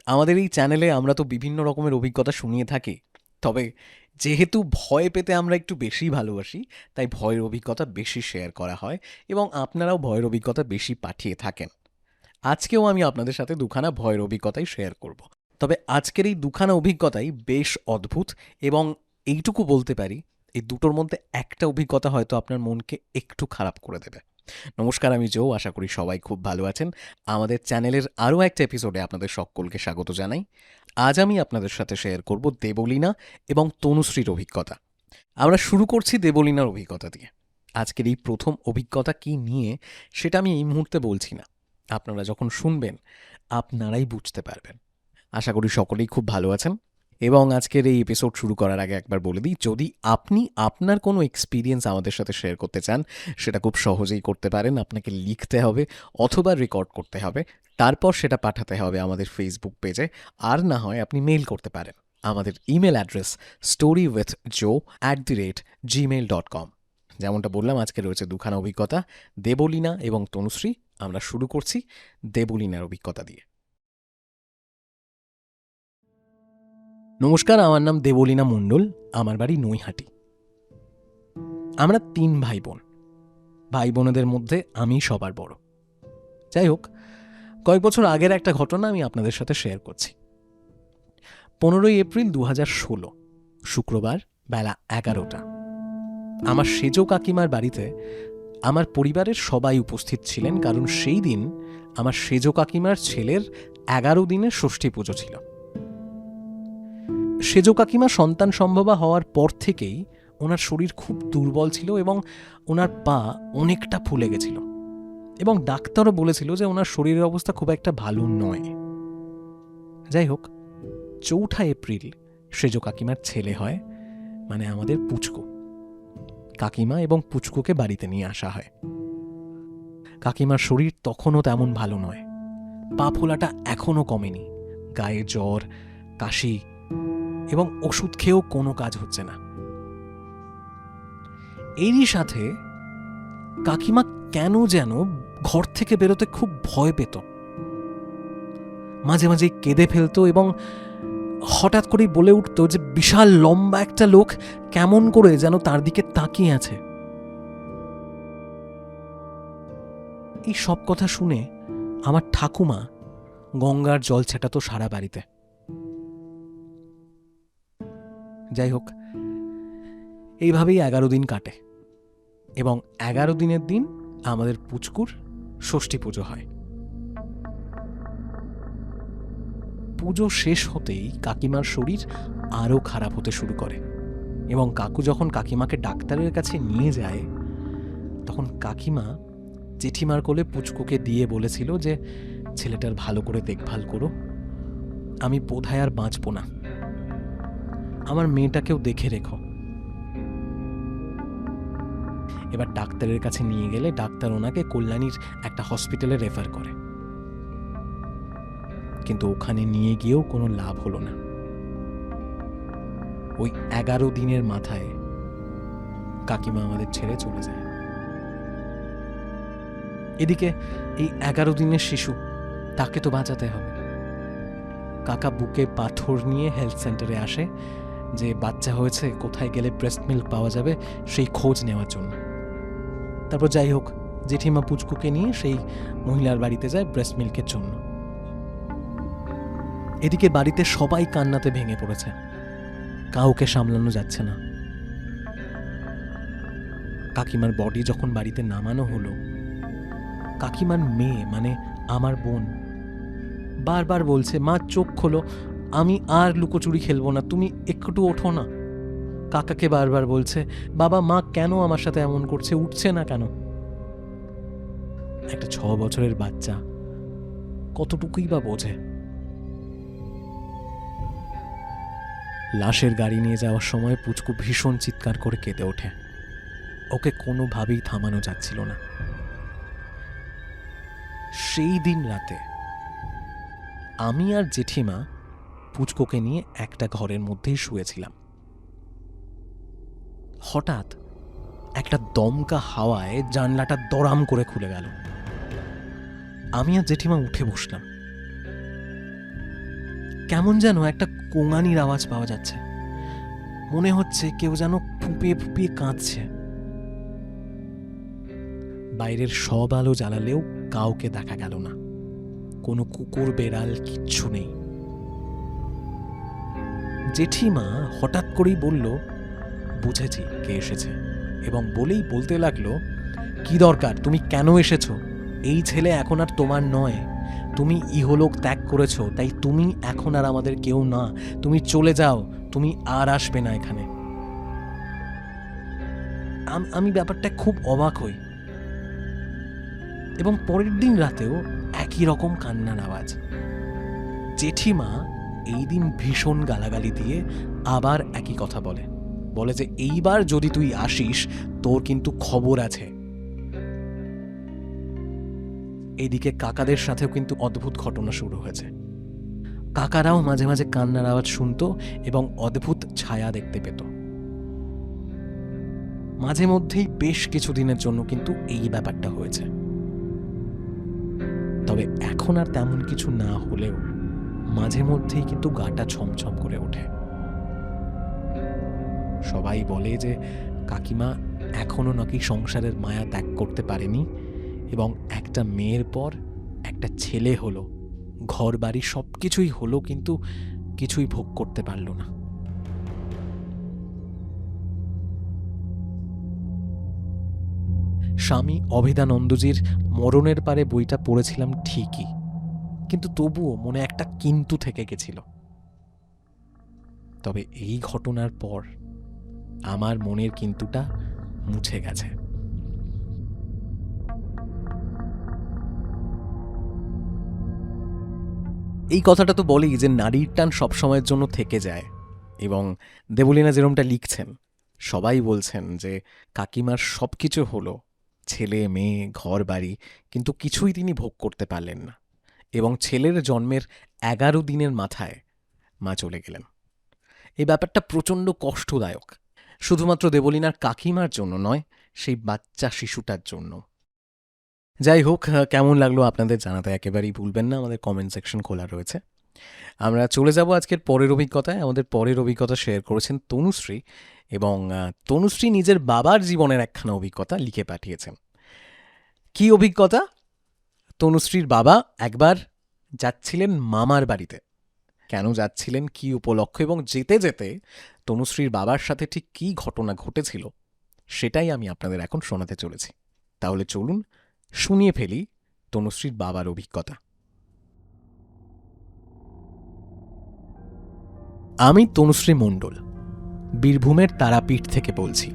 আমাদের এই চ্যানেলে আমরা তো বিভিন্ন রকমের অভিজ্ঞতা শুনিয়ে থাকি। তবে যেহেতু ভয় পেতে আমরা একটু বেশি ভালোবাসি, তাই ভয়ের অভিজ্ঞতা বেশি শেয়ার করা হয় এবং আপনারাও ভয়ের অভিজ্ঞতা বেশি পাঠিয়ে থাকেন। আজকেও আমি আপনাদের সাথে দুখানা ভয়ের অভিজ্ঞতাই শেয়ার করব। তবে আজকের এই দুখানা অভিজ্ঞতাই বেশ অদ্ভুত এবং এইটুকু বলতে পারি, এই দুটোর মধ্যে একটা অভিজ্ঞতা হয়তো আপনার মনকে একটু খারাপ করে দেবে। নমস্কার, আমি জো। আশা করি সবাই খুব ভালো আছেন। আমাদের চ্যানেলের আরও একটা এপিসোডে আপনাদের সকলকে স্বাগত জানাই। আজ আমি আপনাদের সাথে শেয়ার করব দেবলীনা এবং তনুশ্রীর অভিজ্ঞতা। আমরা শুরু করছি দেবলীনার অভিজ্ঞতা দিয়ে। আজকের এই প্রথম অভিজ্ঞতা কি নিয়ে সেটা আমি এই মুহূর্তে বলছি না। আপনারা যখন শুনবেন আপনারাই বুঝতে পারবেন। আশা করি সকলেই খুব ভালো আছেন এবং আজকের এই এপিসোড শুরু করার আগে একবার বলে দিই, যদি আপনি আপনার কোনো এক্সপিরিয়েন্স আমাদের সাথে শেয়ার করতে চান, সেটা খুব সহজেই করতে পারেন। আপনাকে লিখতে হবে অথবা রেকর্ড করতে হবে, তারপর সেটা পাঠাতে হবে আমাদের ফেসবুক পেজে। আর না হয় আপনি মেইল করতে পারেন। আমাদের email address story with joe@gmail.com। যেমনটা বললাম, আজকে রয়েছে দুখানা অভিজ্ঞতা, দেবলীনা এবং তনুশ্রী। আমরা শুরু করছি দেবলীনার অভিজ্ঞতা দিয়ে। নমস্কার, আমার নাম দেবলীনা মণ্ডল। আমার বাড়ি নৈহাটি। আমরা 3 ভাই বোন। ভাই বোনেদের মধ্যে আমি সবার বড়। যাই হোক, কয়েক বছর আগের একটা ঘটনা আমি আপনাদের সাথে শেয়ার করছি। 15ই এপ্রিল 2016, শুক্রবার, বেলা 11টা। আমার সেজ কাকিমার বাড়িতে আমার পরিবারের সবাই উপস্থিত ছিলেন, কারণ সেই দিন আমার সেজ কাকিমার ছেলের 11 দিনের ষষ্ঠী পুজো ছিল। সেজ কাকিমা সন্তান সম্ভবা হওয়ার পর থেকেই ওনার শরীর খুব দুর্বল ছিল এবং ওনার পা অনেকটা ফুলে গেছিল এবং ডাক্তারও বলেছিল যে ওনার শরীরের অবস্থা খুব একটা ভালো নয়। যাই হোক, 4 এপ্রিল সেজ কাকিমার ছেলে হয়, মানে আমাদের পুচকু। কাকিমা এবং পুচকুকে বাড়িতে নিয়ে আসা হয়। কাকিমার শরীর তখনও তেমন ভালো নয়, পা ফোলাটা এখনও কমেনি, গায়ে জ্বর, কাশি এবং ওষুধ খেয়েও কোনো কাজ হচ্ছে না। এরই সাথে কাকিমা কেন যেন ঘর থেকে বেরোতে খুব ভয় পেত। মাঝে মাঝে কেঁদে ফেলতো এবং হঠাৎ করেই বলে উঠত যে বিশাল লম্বা একটা লোক কেমন করে যেন তার দিকে তাকিয়ে আছে। এই সব কথা শুনে আমার ঠাকুমা গঙ্গার জল ছেটাতো সারা বাড়িতে। যাই হোক, এইভাবেই 11 দিন কাটে এবং 11 দিনের দিন আমাদের পুচকুর ষষ্ঠী পুজো হয়। পুজো শেষ হতেই কাকিমার শরীর আরও খারাপ হতে শুরু করে এবং কাকু যখন কাকিমাকে ডাক্তারের কাছে নিয়ে যায়, তখন কাকিমা জেঠিমার কোলে পুচকুকে দিয়ে বলেছিল যে ছেলেটার ভালো করে দেখভাল করো, আমি বোধহয় আর বাঁচব না, আমার মেয়েটাকেও দেখে রেখো। এবার ডাক্তারের কাছে নিয়ে গেলে ডাক্তার ওনাকে কল্যাণীর একটা হসপিটালে রেফার করে, কিন্তু ওখানে নিয়ে গিয়েও কোনো লাভ হলো না। ওই 11 দিনের মাথায় কাকিমা আমাদের ছেড়ে চলে যায়। এদিকে এই 11 দিনের শিশু, তাকে তো বাঁচাতে হবে। কাকা বুকে পাথর নিয়ে হেলথ সেন্টারে আসে যে বাচ্চা হয়েছে, কোথায় গেলে ব্রেস্ট মিল্ক পাওয়া যাবে সেই খোঁজ নেওয়ার জন্য। তারপর যাই হোক, জেঠিমা পুচকুকে নিয়ে সেই মহিলার বাড়িতে যায় ব্রেস্ট মিল্কের জন্য। এদিকে বাড়িতে সবাই কান্নাতে ভেঙে পড়েছে, কাউকে সামলানো যাচ্ছে না। কাকিমার বডি যখন বাড়িতে নামানো হলো, কাকিমার মেয়ে মানে আমার বোন বারবার বলছে, মা চোখ খোলো, আমি আর লুকোচুরি খেলবো না, তুমি একটু ওঠো না। কাকাকে বারবার বলছে, বাবা মা কেন আমার সাথে এমন করছে, উঠছে না কেন। একটা 6 বছরের বাচ্চা কতটুকুই বা বোঝে। লাশের গাড়ি নিয়ে যাওয়ার সময় পুচকু ভীষণ চিৎকার করে কেঁদে ওঠে। ওকে কোনোভাবেই থামানো যাচ্ছিল না। সেই দিন রাতে আমি আর জেঠিমা পুচকুকে নিয়ে একটা ঘরের মধ্যেই শুয়েছিলাম। হঠাৎ একটা দমকা হাওয়ায় জানলাটা দড়াম করে খুলে গেল। আমি আর জেঠিমা উঠে বসলাম। কেমন যেন একটা কোঙানির আওয়াজ পাওয়া যাচ্ছে, মনে হচ্ছে কেউ যেন ফুঁপিয়ে ফুঁপিয়ে কাঁদছে। বাইরের সব আলো জ্বালালেও কাউকে দেখা গেল না, কোনো কুকুর বেড়াল কিচ্ছু নেই। জেঠিমা হঠাৎ করেই বলল, বুঝেছি কে এসেছে, এবং বলেই বলতে লাগলো, কি দরকার, তুমি কেন এসেছো? এই ছেলে এখন আর তোমার নয়, তুমি ইহলোক ত্যাগ করেছো, তাই তুমি এখন আর আমাদের কেউ না, তুমি চলে যাও, তুমি আর আসবে না এখানে। আমি ব্যাপারটা খুব অবাক হই, এবং পরের দিন রাতেও একই রকম কান্নার আওয়াজ। জেঠিমা এই দিন ভীষণ গালাগালি দিয়ে আবার একই কথা বলে যে এইবার যদি তুই আসিস তোর কিন্তু খবর আছে। এদিকে কাকাদের সাথেও কিন্তু অদ্ভুত ঘটনা শুরু হয়েছে। কাকারাও মাঝে মাঝে কান্নার আওয়াজ শুনতো এবং অদ্ভুত ছায়া দেখতে পেত। মাঝে মধ্যেই বেশ কিছুদিনের জন্য কিন্তু এই ব্যাপারটা হয়েছে। তবে এখন আর তেমন কিছু না হলেও মাঝে মধ্যেই কিন্তু গাটা ছমছম করে ওঠে। সবাই বলে যে কাকিমা এখনো নাকি সংসারের মায়া ত্যাগ করতে পারেনি, এবং একটা মেয়ের পর একটা ছেলে হলো, ঘর বাড়ি সব কিছুই হলো, কিন্তু কিছুই ভোগ করতে পারল না। স্বামী অভেদানন্দজির মরণের পারে বইটা পড়েছিলাম ঠিকই, কিন্তু তবুও মনে একটা কিন্তু থেকে গেছিল। তবে এই ঘটনার পর আমার মনের কিন্তুটা মুছে গেছে। এই কথাটা তো বলেই যে নারীর টান সবসময়ের জন্য থেকে যায়, এবং দেবলীনা যেরমটা লিখছেন, সবাই বলছেন যে কাকিমার সব কিছু হলো, ছেলে মেয়ে ঘর বাড়ি, কিন্তু কিছুই তিনি ভোগ করতে পারলেন না, এবং ছেলের জন্মের 11 দিনের মাথায় মা চলে গেলেন। এই ব্যাপারটা প্রচণ্ড কষ্টদায়ক, শুধুমাত্র দেবলীনার কাকিমার জন্য নয়, সেই বাচ্চা শিশুটার জন্য। যাই হোক, কেমন লাগলো আপনাদের জানাতে একেবারেই ভুলবেন না, আমাদের কমেন্ট সেকশন খোলা রয়েছে। আমরা চলে যাব আজকের পরের অভিজ্ঞতায়। আমাদের পরের অভিজ্ঞতা শেয়ার করেছেন তনুশ্রী, এবং তনুশ্রী নিজের বাবার জীবনের একখানা অভিজ্ঞতা লিখে পাঠিয়েছেন। কি অভিজ্ঞতা? তনুশ্রীর বাবা একবার যাচ্ছিলেন মামার বাড়িতে। কেন যাচ্ছিলেন, কি উপলক্ষ, এবং যেতে যেতে তনুশ্রীর বাবার সাথে ঠিক কী ঘটনা ঘটেছিল, সেটাই আমি আপনাদের এখন শোনাতে চলেছি। তাহলে চলুন শুনিয়ে ফেলি তনুশ্রীর বাবার অভিজ্ঞতা। আমি তনুশ্রী মণ্ডল, বীরভূমের তারাপীঠ থেকে বলছি।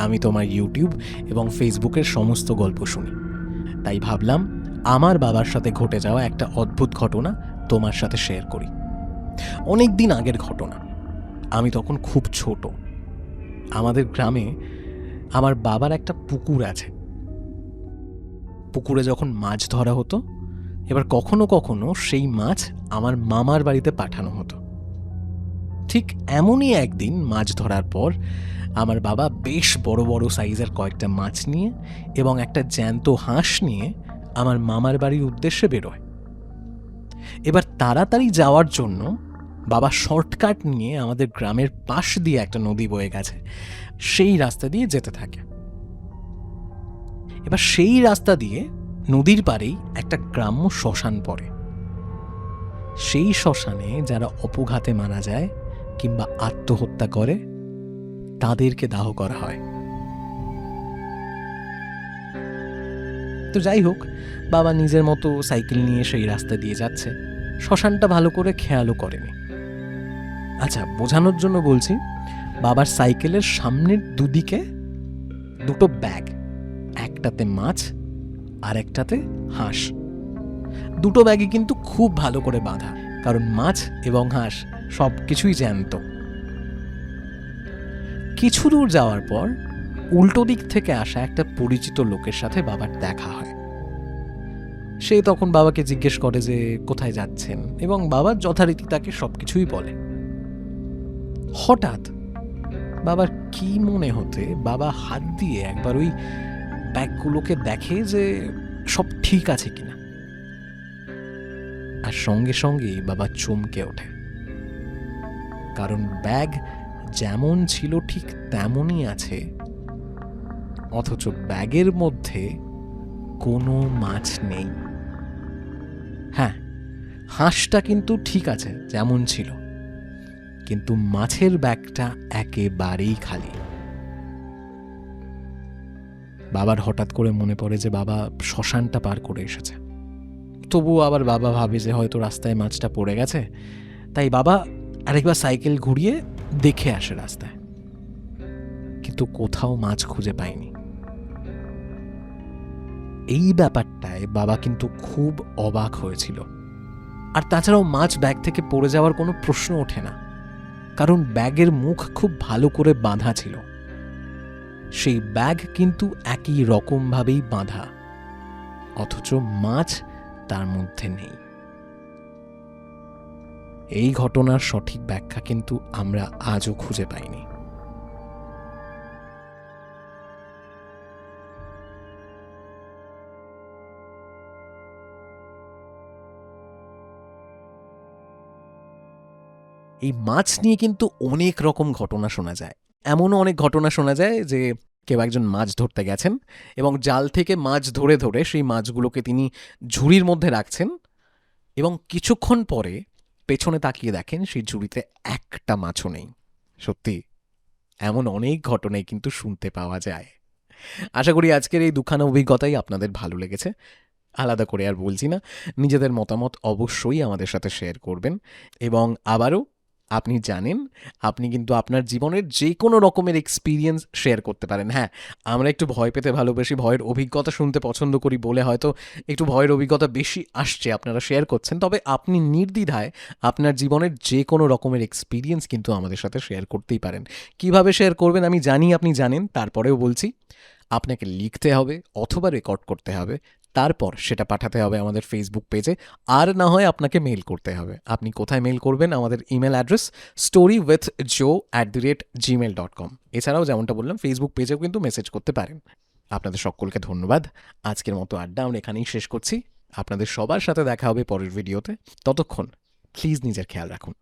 আমি তোমার ইউটিউব এবং ফেসবুকের সমস্ত গল্প শুনি, তাই ভাবলাম আমার বাবার সাথে ঘটে যাওয়া একটা অদ্ভুত ঘটনা তোমার সাথে শেয়ার করি। অনেক দিন আগের ঘটনা, আমি তখন খুব ছোট। আমাদের গ্রামে আমার বাবার একটা পুকুর আছে। পুকুরে যখন মাছ ধরা হতো, এবার কখনো কখনো সেই মাছ আমার মামার বাড়িতে পাঠানো হতো। ঠিক এমনই একদিন মাছ ধরার পর আমার বাবা বেশ বড় বড় সাইজের কয়েকটা মাছ নিয়ে এবং একটা জ্যান্ত হাঁস নিয়ে আমার মামার বাড়ির উদ্দেশ্যে বেরোয়। এবার তাড়াতাড়ি যাওয়ার জন্য বাবা শর্টকাট নিয়ে আমাদের গ্রামের পাশ দিয়ে একটা নদী বয়ে গেছে, সেই রাস্তা দিয়ে যেতে থাকে। এবার সেই রাস্তা দিয়ে নদীর পাড়েই একটা গ্রাম্য শ্মশান পড়ে। সেই শ্মশানে যারা অপঘাতে মারা যায় কিংবা আত্মহত্যা করে তাদেরকে দাহ করা হয়। তো যাই হোক, বাবা নিজের মতো সাইকেল নিয়ে সেই রাস্তা দিয়ে যাচ্ছে, শ্মশানটা ভালো করে খেয়ালও করেনি। আচ্ছা, বোঝানোর জন্য বলছি, বাবার সাইকেলের সামনের দুদিকে দুটো ব্যাগ, একটাতে মাছ আর একটাতে হাঁস। দুটো ব্যাগে কিন্তু খুব ভালো করে বাঁধা, কারণ মাছ এবং হাঁস সব কিছুই জ্যান্ত। কিছু দূর যাওয়ার পর উল্টো দিক থেকে আসা একটা পরিচিত লোকের সাথে বাবার দেখা হয়। সে তখন বাবাকে জিজ্ঞেস করে যে কোথায় যাচ্ছেন, এবং বাবা যথারীতি তাকে সবকিছুই বলে। হঠাৎ বাবার কি মনে হতে বাবা হাত দিয়ে একবার ওই ব্যাগগুলোকে দেখে যে সব ঠিক আছে কিনা। আর আর সঙ্গে সঙ্গেই বাবা চমকে ওঠে, কারণ ব্যাগ যেমন ছিল ঠিক তেমনই আছে, অথচ ব্যাগের মধ্যে কোনো মাছ নেই। হ্যাঁ, হাঁসটা কিন্তু ঠিক আছে যেমন ছিল, কিন্তু মাছের ব্যাগটা একেবারেই খালি। বাবার হঠাৎ করে মনে পড়ে যে বাবা শ্মশানটা পার করে এসেছে। তবুও আবার বাবা ভাবে যে হয়তো রাস্তায় মাছটা পড়ে গেছে, তাই বাবা আরেকবার সাইকেল ঘুরিয়ে দেখে আসে রাস্তায়, কিন্তু কোথাও মাছ খুঁজে পায়নি। এই ব্যাপারটায় বাবা কিন্তু খুব অবাক হয়েছিল। আর তাছাড়াও মাছ ব্যাগ থেকে পড়ে যাওয়ার কোনো প্রশ্ন ওঠে না, কারণ ব্যাগের মুখ খুব ভালো করে বাঁধা ছিল। সেই ব্যাগ কিন্তু একই রকমভাবেই বাঁধা, অথচ মাছ তার মধ্যে নেই। এই ঘটনার সঠিক ব্যাখ্যা কিন্তু আমরা আজও খুঁজে পাইনি। এই মাছ নিয়ে কিন্তু অনেক রকম ঘটনা শোনা যায়। এমনও অনেক ঘটনা শোনা যায় যে কেউ একজন মাছ ধরতে গেছেন এবং জাল থেকে মাছ ধরে ধরে সেই মাছগুলোকে তিনি ঝুড়ির মধ্যে রাখছেন, এবং কিছুক্ষণ পরে পেছনে তাকিয়ে দেখেন সেই ঝুড়িতে একটা মাছও নেই। সত্যি এমন অনেক ঘটনাই কিন্তু শুনতে পাওয়া যায়। আশা করি আজকের এই দুখানা অভিজ্ঞতাই আপনাদের ভালো লেগেছে। আলাদা করে আর বলছি না, নিজেদের মতামত অবশ্যই আমাদের সাথে শেয়ার করবেন। এবং আবারও আপনি জানেন, আপনি কিন্তু আপনার জীবনের যে কোনো রকমের এক্সপিরিয়েন্স শেয়ার করতে পারেন। হ্যাঁ, আমরা একটু ভয় পেতে ভালোবাসি, ভয়ের অভিজ্ঞতা শুনতে পছন্দ করি বলে হয়তো একটু ভয়ের অভিজ্ঞতা বেশি আসছে, আপনারা শেয়ার করছেন। তবে আপনি নির্দ্বিধায় আপনার জীবনের যে কোনো রকমের এক্সপিরিয়েন্স কিন্তু আমাদের সাথে শেয়ার করতেই পারেন। কিভাবে শেয়ার করবেন আমি জানি আপনি জানেন, তারপরেও বলছি, আপনাকে লিখতে হবে অথবা রেকর্ড করতে হবে, তারপর সেটা পাঠাতে হবে আমাদের ফেসবুক পেজে, আর না হয় আপনাকে মেল করতে হবে। আপনি কোথায় মেল করবেন? আমাদের ইমেল অ্যাড্রেস storywithjoe@gmail.com। এছাড়াও যেমনটা বললাম, ফেসবুক পেজেও কিন্তু মেসেজ করতে পারেন। আপনাদের সকলকে ধন্যবাদ। আজকের মতো আড্ডা আমরা এখানেই শেষ করছি। আপনাদের সবার সাথে দেখা হবে পরের ভিডিওতে। ততক্ষণ প্লিজ নিজের খেয়াল রাখুন।